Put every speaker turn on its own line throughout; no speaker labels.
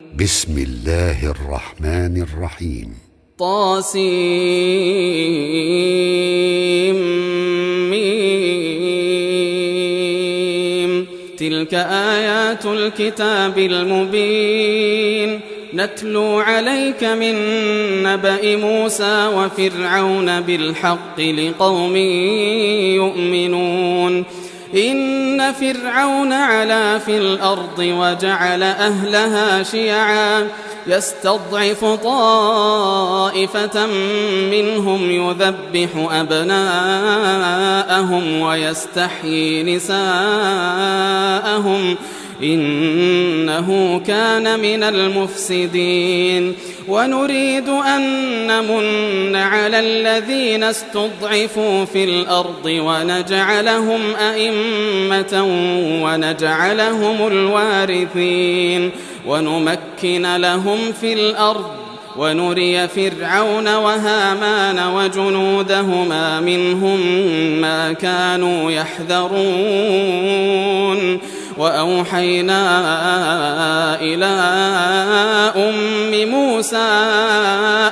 بسم الله الرحمن الرحيم.
طاسيم. تلك آيات الكتاب المبين نتلو عليك من نبأ موسى وفرعون بالحق لقوم يؤمنون. إن فرعون علا في الأرض وجعل أهلها شيعا يستضعف طائفة منهم يذبح أبناءهم ويستحيي نساءهم إنه كان من المفسدين. ونريد أن نمن على الذين استضعفوا في الأرض ونجعلهم أئمة ونجعلهم الوارثين ونمكن لهم في الأرض ونري فرعون وهامان وجنودهما منهم ما كانوا يحذرون. وأوحينا إلى أم موسى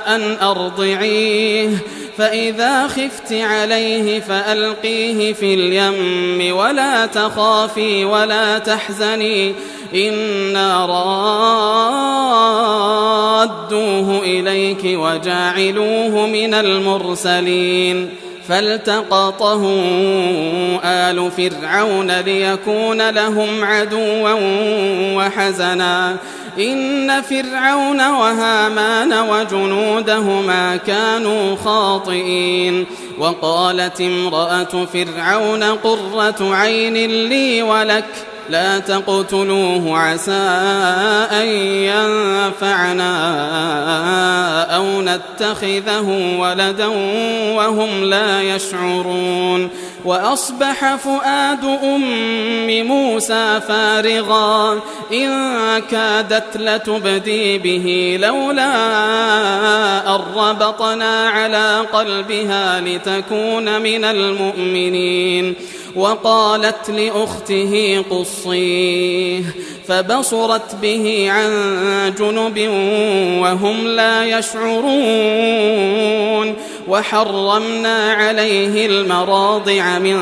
أن أرضعيه فإذا خفت عليه فألقيه في اليم ولا تخافي ولا تحزني إنا رادوه إليك وجاعلوه من المرسلين. فالتقطه آل فرعون ليكون لهم عدوا وحزنا إن فرعون وهامان وجنودهما كانوا خاطئين. وقالت امرأة فرعون قرة عين لي ولك لا تقتلوه عسى أن ينفعنا أو نتخذه ولدا وهم لا يشعرون. وأصبح فؤاد أم موسى فارغا إن كادت لتبدي به لولا أن ربطنا على قلبها لتكون من المؤمنين. وقالت لأخته قصيه فبصرت به عن جنب وهم لا يشعرون. وحرمنا عليه المراضع من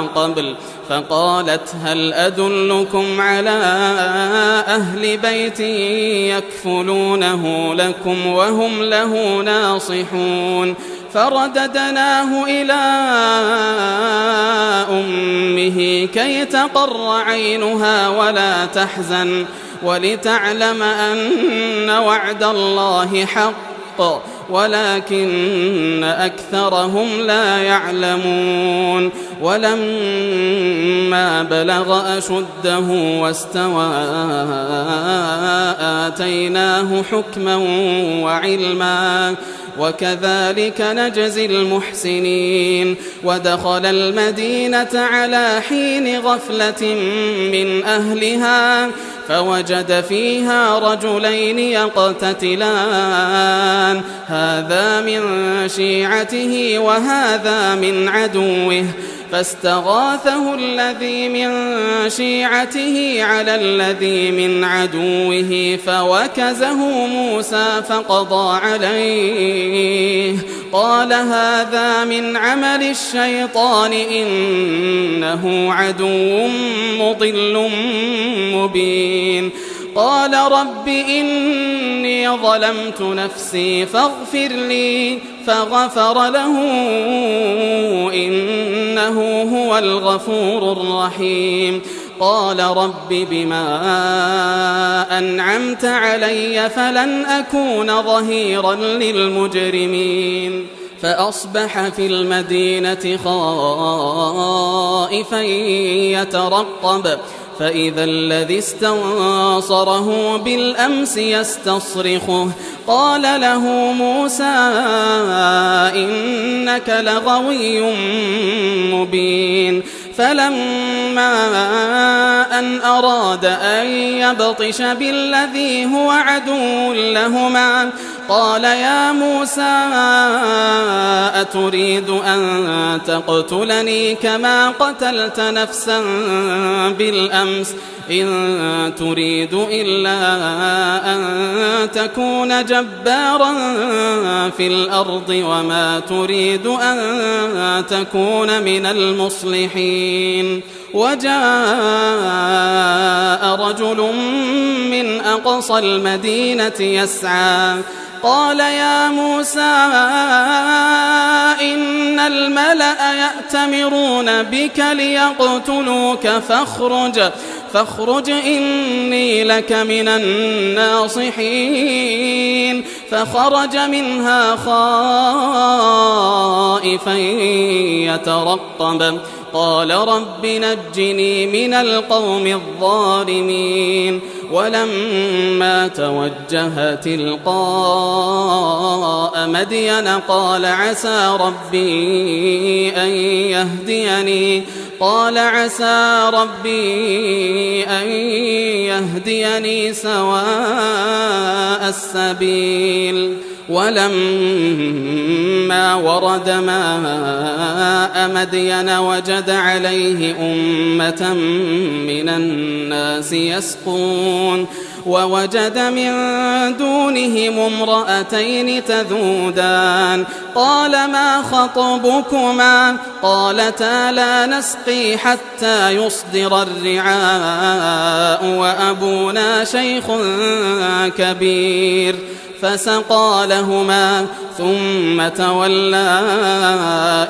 قبل فقالت هل أدلكم على أهل بيت يكفلونه لكم وهم له ناصحون. فرددناه إلى أمه كي تقر عينها ولا تحزن ولتعلم أن وعد الله حق ولكن أكثرهم لا يعلمون. ولما بلغ أشده واستوى آتيناه حكما وعلما وكذلك نجزي المحسنين. ودخل المدينة على حين غفلة من أهلها فوجد فيها رجلين يقتتلان هذا من شيعته وهذا من عدوه فاستغاثه الذي من شيعته على الذي من عدوه فوكزه موسى فقضى عليه قال هذا من عمل الشيطان إنه عدو مضل مبين. قال رب إني ظلمت نفسي فاغفر لي فغفر له إنه هو الغفور الرحيم. قال رب بما أنعمت علي فلن أكون ظهيرا للمجرمين. فأصبح في المدينة خائفا يترقب فإذا الذي استنصره بالأمس يستصرخه قال له موسى إنك لغوي مبين. فلما أن أراد أن يبطش بالذي هو عدو لهما قال يا موسى أتريد أن تقتلني كما قتلت نفسا بالأمس إن تريد إلا أن تكون جبارا في الأرض وما تريد أن تكون من المصلحين وجاء رجل من أقصى المدينة يسعى قال يا موسى إن الملأ يأتمرون بك ليقتلوك فاخرج إني لك من الناصحين فخرج منها خائفا يترقب قال رب نجني من القوم الظالمين ولما توجه تلقاء مدين قال عسى ربي أن يهديني سواء السبيل ولما ورد ماء مدين وجد عليه أمة من الناس يسقون ووجد من دونهم امرأتين تذودان قال ما خطبكما قالتا لا نسقي حتى يصدر الرعاء وأبونا شيخ كبير فسقى لهما ثم تولى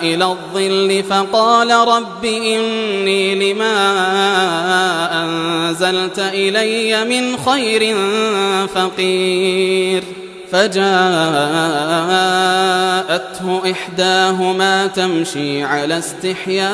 إلى الظل فقال رب إني لما أنزلت إلي من خير فقير فجاءته إحداهما تمشي على استحياء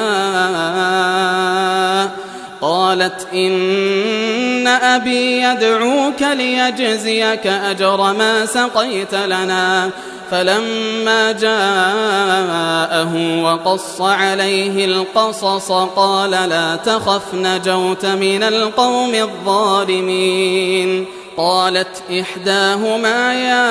قالت إن أبي يدعوك ليجزيك أجر ما سقيت لنا فلما جاءه وقص عليه القصص قال لا تخف نجوت من القوم الظالمين قالت إحداهما يا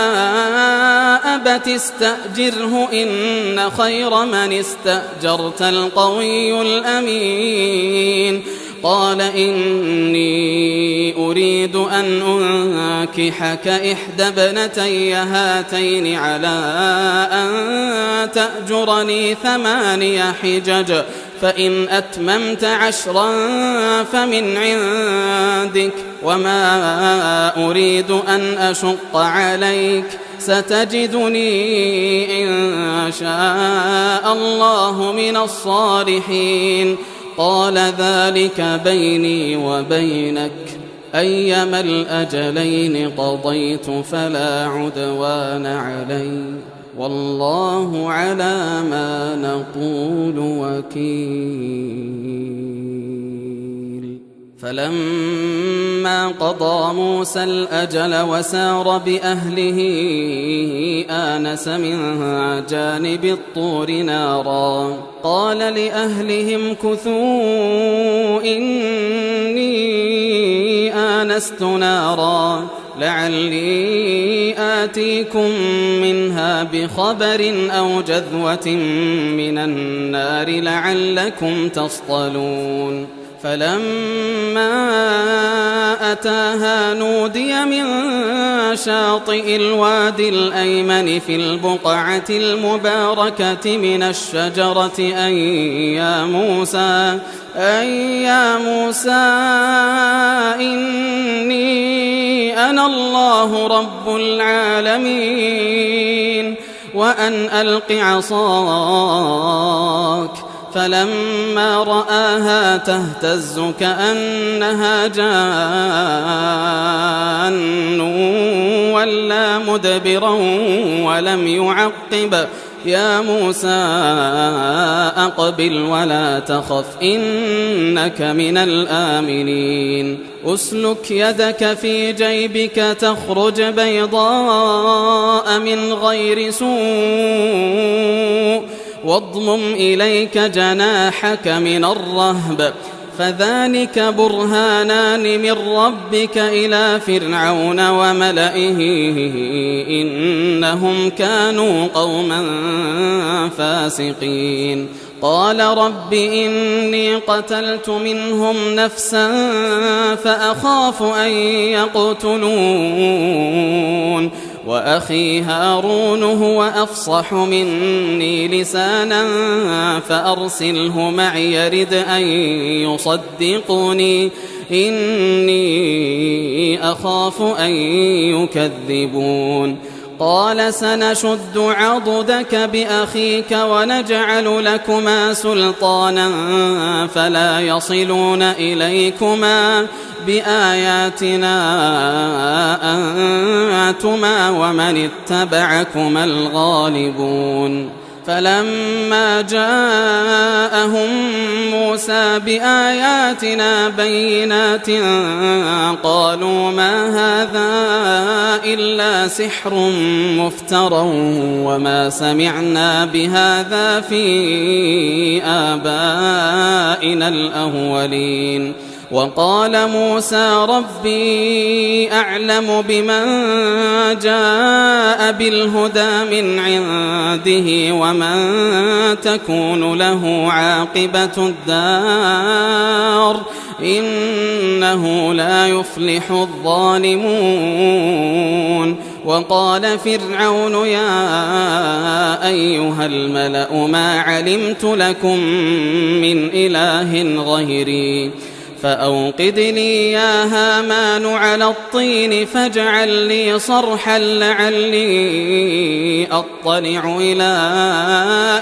أبت استأجره إن خير من استأجرت القوي الأمين قال إني أريد أن أنكحك إحدى ابنتي هاتين على أن تأجرني 8 حجج فإن أتممت 10 فمن عندك وما أريد أن أشق عليك ستجدني إن شاء الله من الصالحين قال ذلك بيني وبينك أيما الأجلين قضيت فلا عدوان علي والله على ما نقول وكيل فلما قضى موسى الأجل وسار بأهله آنس من جانب الطور نارا قال لأهلهم كثوا إني آنست نارا لعلي آتيكم منها بخبر أو جذوة من النار لعلكم تصطلون فلما أتاها نودي من شاطئ الوادي الأيمن في البقعة المباركة من الشجرة أن يا موسى إني أنا الله رب العالمين وأن ألق عصاك فلما رآها تهتز كأنها جان ولا مدبرا ولم يعقب يا موسى أقبل ولا تخف إنك من الآمنين أسلك يدك في جيبك تخرج بيضاء من غير سوء واضمم إليك جناحك من الرهب فذلك برهانان من ربك إلى فرعون وملئه إنهم كانوا قوما فاسقين قال رب إني قتلت منهم نفسا فأخاف أن يقتلون وأخي هارون هو أفصح مني لسانا فأرسله معي يرد أن يصدقني إني أخاف أن يكذبون قال سنشد عضدك بأخيك ونجعل لكما سلطانا فلا يصلون إليكما بآياتنا أنتما ومن اتبعكما الغالبون فلما جاءهم موسى بآياتنا بينات قالوا ما هذا إلا سحر مفترى وما سمعنا بهذا في آبائنا الأولين وقال موسى ربي أعلم بمن جاء بالهدى من عنده ومن تكون له عاقبة الدار إنه لا يفلح الظالمون وقال فرعون يا أيها الملأ ما علمت لكم من إله غيري فأوقد لي يا هامان على الطين فاجعل لي صرحا لعلي أطلع إلى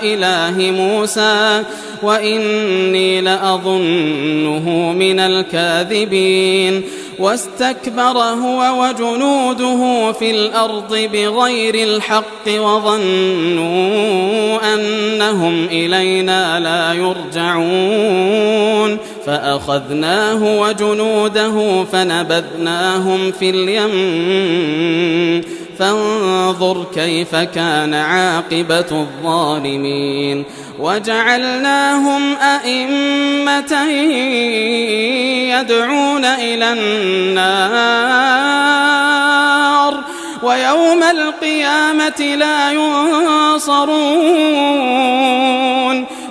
إله موسى وإني لأظنه من الكاذبين واستكبر هو وجنوده في الأرض بغير الحق وظنوا أنهم إلينا لا يرجعون فأخذناه وجنوده فنبذناهم في اليم فانظر كيف كان عاقبة الظالمين وجعلناهم أئمة يدعون إلى النار ويوم القيامة لا ينصرون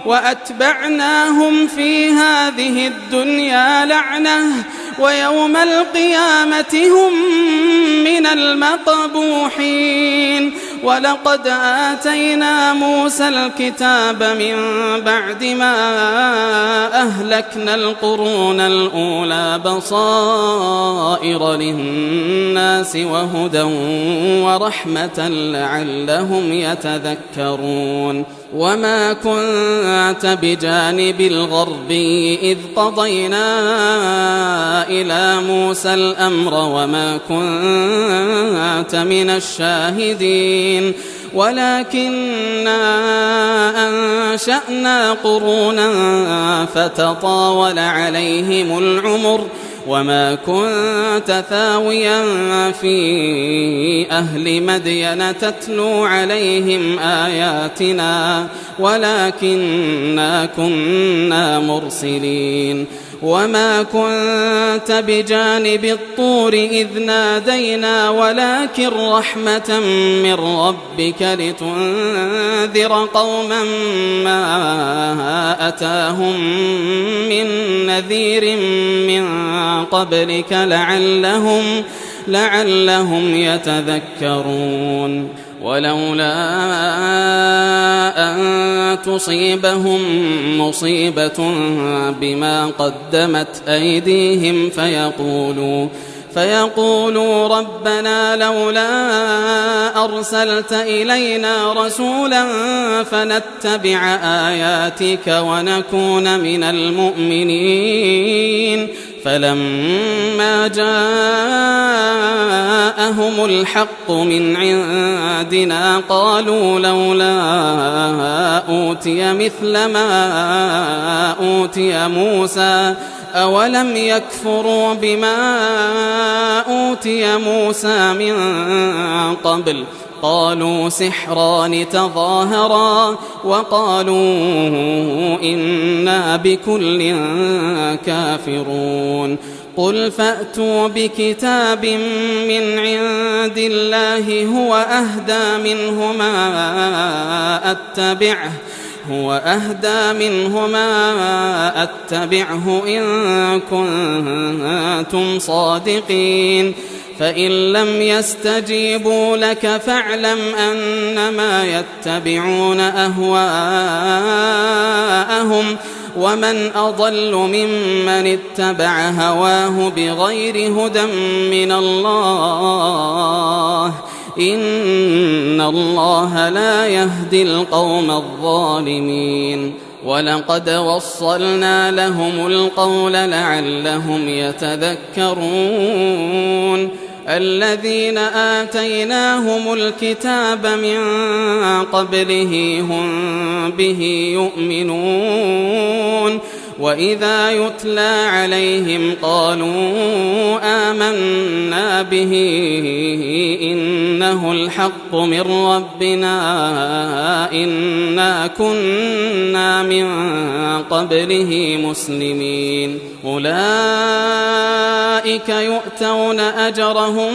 وأتبعناهم في هذه الدنيا لعنة ويوم القيامة هم من المقبوحين ولقد آتينا موسى الكتاب من بعد ما أهلكنا القرون الأولى بصائر للناس وهدى ورحمة لعلهم يتذكرون وما كنت بجانب الغربي إذ قضينا إلى موسى الأمر وما كنت من الشاهدين ولكننا أنشأنا قرونا فتطاول عليهم العمر وما كنت ثاويا في أهل مدين تتلو عليهم آياتنا ولكننا كنا مرسلين وما كنت بجانب الطور إذ نادينا ولكن رحمة من ربك لتنذر قوما ما أتاهم من نذير من قبلك لعلهم يتذكرون ولولا أن تصيبهم مصيبة بما قدمت أيديهم فيقولوا ربنا لولا أرسلت إلينا رسولا فنتبع آياتك ونكون من المؤمنين فلما جاءهم الحق من عندنا قالوا لولا أوتي مثل ما أوتي موسى أولم يكفروا بما أوتي موسى من قبل قالوا سحران تظاهرا وقالوا إنا بكل كافرون قل فأتوا بكتاب من عند الله هو أهدى منهما أتبعه إن كنتم صادقين فإن لم يستجيبوا لك فاعلم أنما يتبعون أهواءهم ومن أضل ممن اتبع هواه بغير هدى من الله إن الله لا يهدي القوم الظالمين ولقد وصلنا لهم القول لعلهم يتذكرون الذين آتيناهم الكتاب من قبله هم به يؤمنون وإذا يتلى عليهم قالوا آمنا به إنه الحق من ربنا إنا كنا من قبله مسلمين أولئك يؤتون أجرهم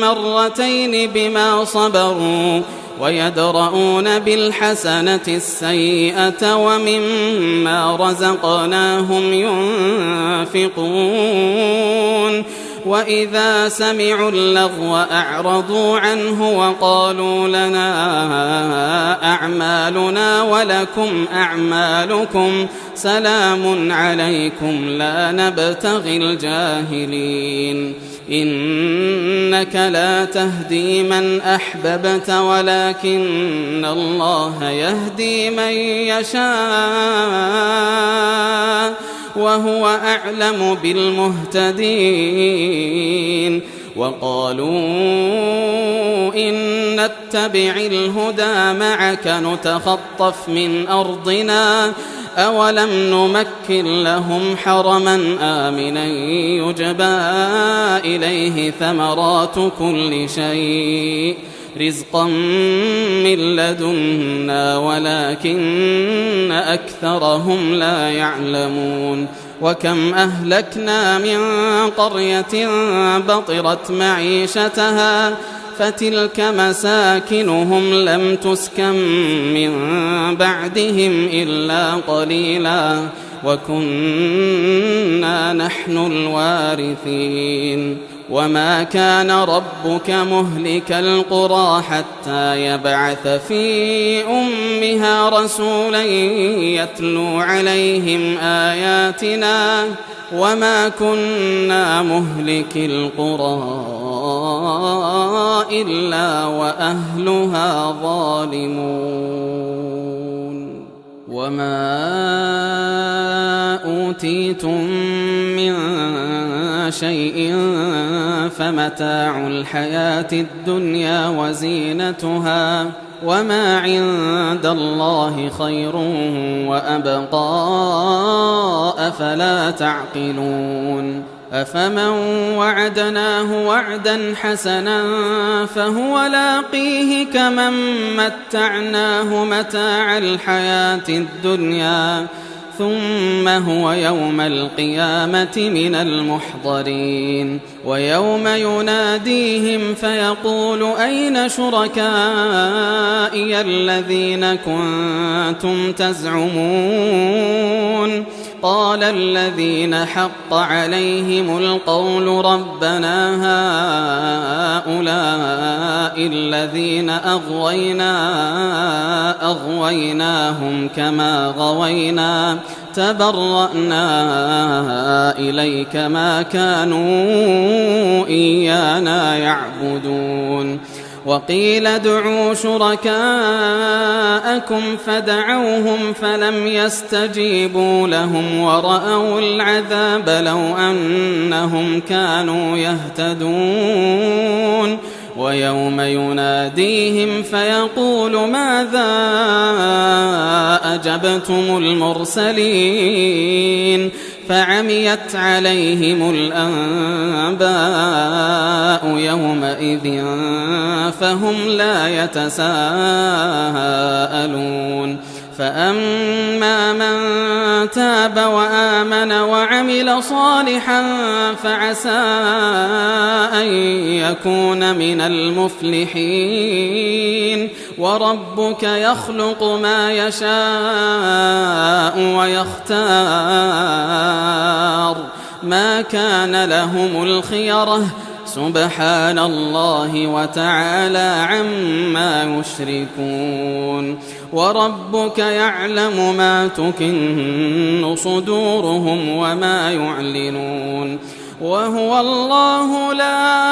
مرتين بما صبروا ويدرؤون بالحسنة السيئة ومما رزقناهم ينفقون وإذا سمعوا اللغو أعرضوا عنه وقالوا لنا أعمالنا ولكم أعمالكم سلام عليكم لا نبتغي الجاهلين إنك لا تهدي من أحببت ولكن الله يهدي من يشاء وهو أعلم بالمهتدين وقالوا إن نتبع الهدى معك نتخطف من أرضنا أولم نمكن لهم حرما آمنا يجبى إليه ثمرات كل شيء رزقا من لدنا ولكن أكثرهم لا يعلمون وكم أهلكنا من قرية بطرت معيشتها فتلك مساكنهم لم تسكن من بعدهم إلا قليلا وكنا نحن الوارثين وما كان ربك مهلك القرى حتى يبعث في أمها رسولا يتلو عليهم آياتنا وما كنا مهلك القرى إلا وأهلها ظالمون وما أوتيتم من شيء فمتاع الحياة الدنيا وزينتها وما عند الله خير وأبقى أفلا تعقلون أفمن وعدناه وعدا حسنا فهو لاقيه كمن متعناه متاع الحياة الدنيا ثم هو يوم القيامة من المحضرين ويوم يناديهم فيقول أين شركائي الذين كنتم تزعمون قال الذين حق عليهم القول ربنا هؤلاء الذين أغويناهم كما غوينا تبرأنا إليك ما كانوا إيانا يعبدون وقيل ادعوا شركاءكم فدعوهم فلم يستجيبوا لهم ورأوا العذاب لو أنهم كانوا يهتدون ويوم يناديهم فيقول ماذا أجبتم المرسلين فعميت عليهم الأنباء يومئذ فهم لا يتساءلون فأما من تاب وآمن وعمل صالحا فعسى أن يكون من المفلحين وربك يخلق ما يشاء ويختار ما كان لهم الخيرة سبحان الله وتعالى عما يشركون وربك يعلم ما تكن صدورهم وما يعلنون وهو الله لا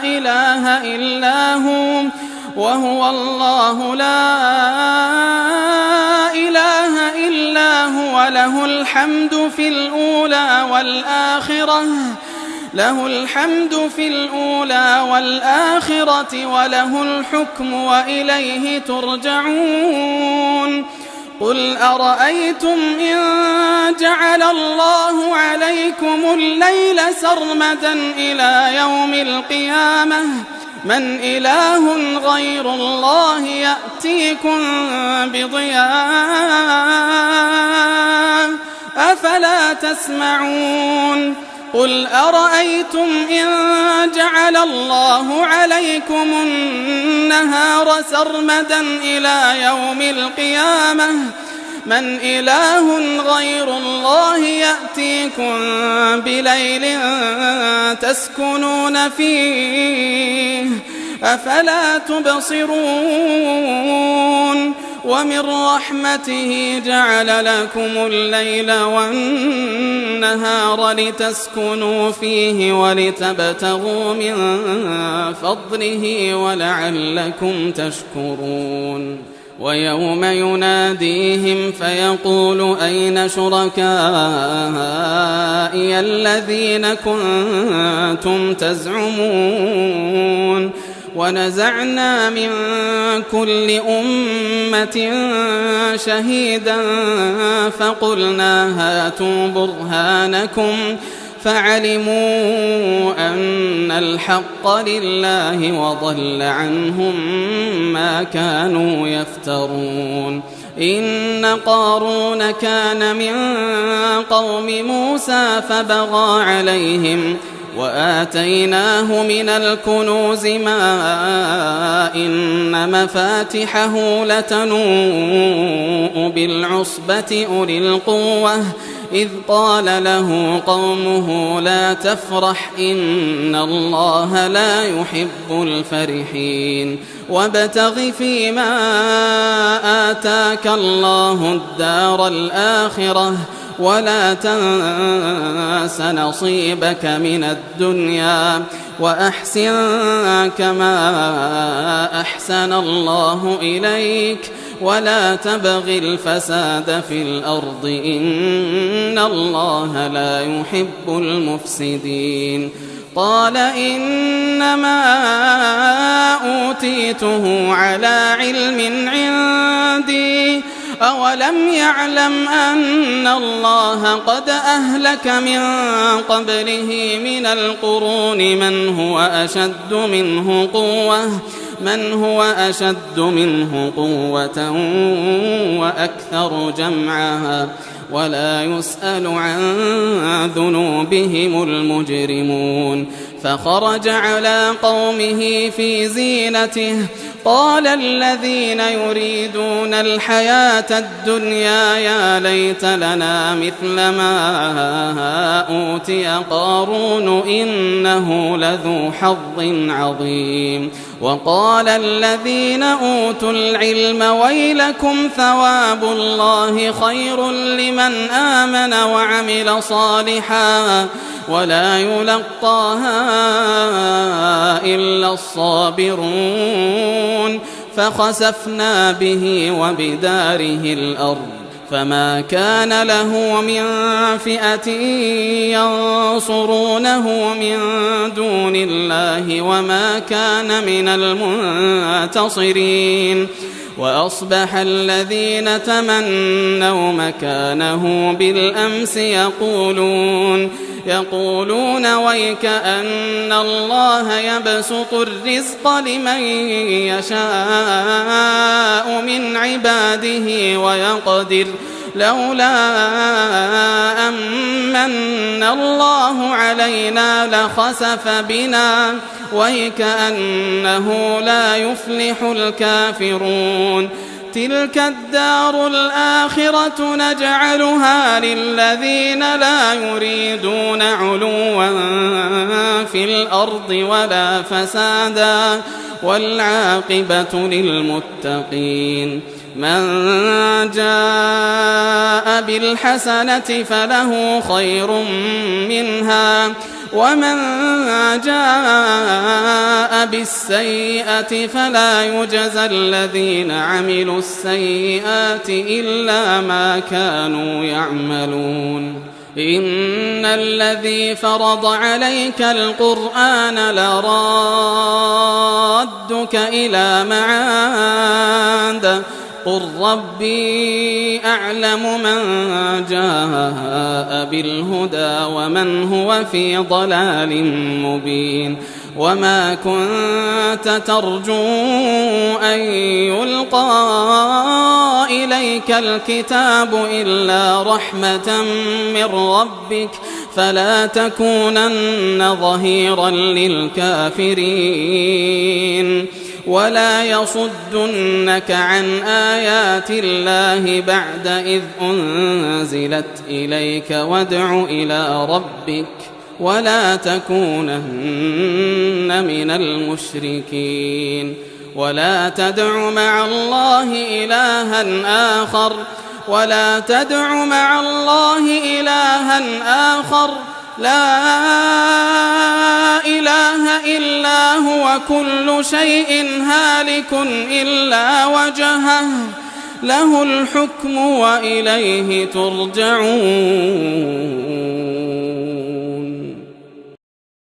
إله إلا هو وهو الله لا إله إلا هو له الحمد في الأولى والآخرة وله الحكم وإليه ترجعون قل أرأيتم إن جعل الله عليكم الليل سرمدا إلى يوم القيامة من إله غير الله يأتيكم بضياء أفلا تسمعون قل أرأيتم إن جعل الله عليكم النهار سرمدا إلى يوم القيامة من إله غير الله يأتيكم بليل تسكنون فيه أفلا تبصرون ومن رحمته جعل لكم الليل والنهار لتسكنوا فيه ولتبتغوا من فضله ولعلكم تشكرون ويوم يناديهم فيقول أين شركائي الذين كنتم تزعمون ونزعنا من كل أمة شهيدا فقلنا هاتوا برهانكم فعلموا أن الحق لله وضل عنهم ما كانوا يفترون إن قارون كان من قوم موسى فبغى عليهم وآتيناه من الكنوز ما إن مفاتحه لتنوء بالعصبة أولي القوة إذ قال له قومه لا تفرح إن الله لا يحب الفرحين وابتغ فيما آتاك الله الدار الآخرة ولا تنس نصيبك من الدنيا وأحسن كما أحسن الله إليك ولا تبغ الفساد في الأرض إن الله لا يحب المفسدين قال إنما أوتيته على علم عندي أولم يعلم أن الله قد أهلك من قبله من القرون من هو أشد منه قوة وأكثر جمعا ولا يسأل عن ذنوبهم المجرمون فخرج على قومه في زينته قال الذين يريدون الحياة الدنيا يا ليت لنا مثل ما أوتي قارون إنه لذو حظ عظيم وقال الذين أوتوا العلم ويلكم ثواب الله خير لمن آمن وعمل صالحا ولا يلقاها إلا الصابرون فخسفنا به وبداره الأرض فما كان له من فئة ينصرونه من دون الله وما كان من المنتصرين وأصبح الذين تمنوا مكانه بالأمس يقولون ويك أن الله يبسط الرزق لمن يشاء من عباده ويقدر لولا أمن الله علينا لخسف بنا ويك أنه لا يفلح الكافرون تلك الدار الآخرة نجعلها للذين لا يريدون علوا في الأرض ولا فسادا والعاقبة للمتقين من جاء بالحسنة فله خير منها ومن جاء بالسيئة فلا يجزى الذين عملوا السيئات إلا ما كانوا يعملون إن الذي فرض عليك القرآن لرادك إلى معاد قل ربي أعلم من جاء بالهدى ومن هو في ضلال مبين وما كنت ترجو أن يلقى إليك الكتاب إلا رحمة من ربك فلا تكونن ظهيرا للكافرين ولا يصدنك عن آيات الله بعد إذ أنزلت إليك وادع إلى ربك ولا تكونن من المشركين ولا تدع مع الله إلها آخر لا إله إلا هو كل شيء هالك إلا وجهه له الحكم وإليه ترجعون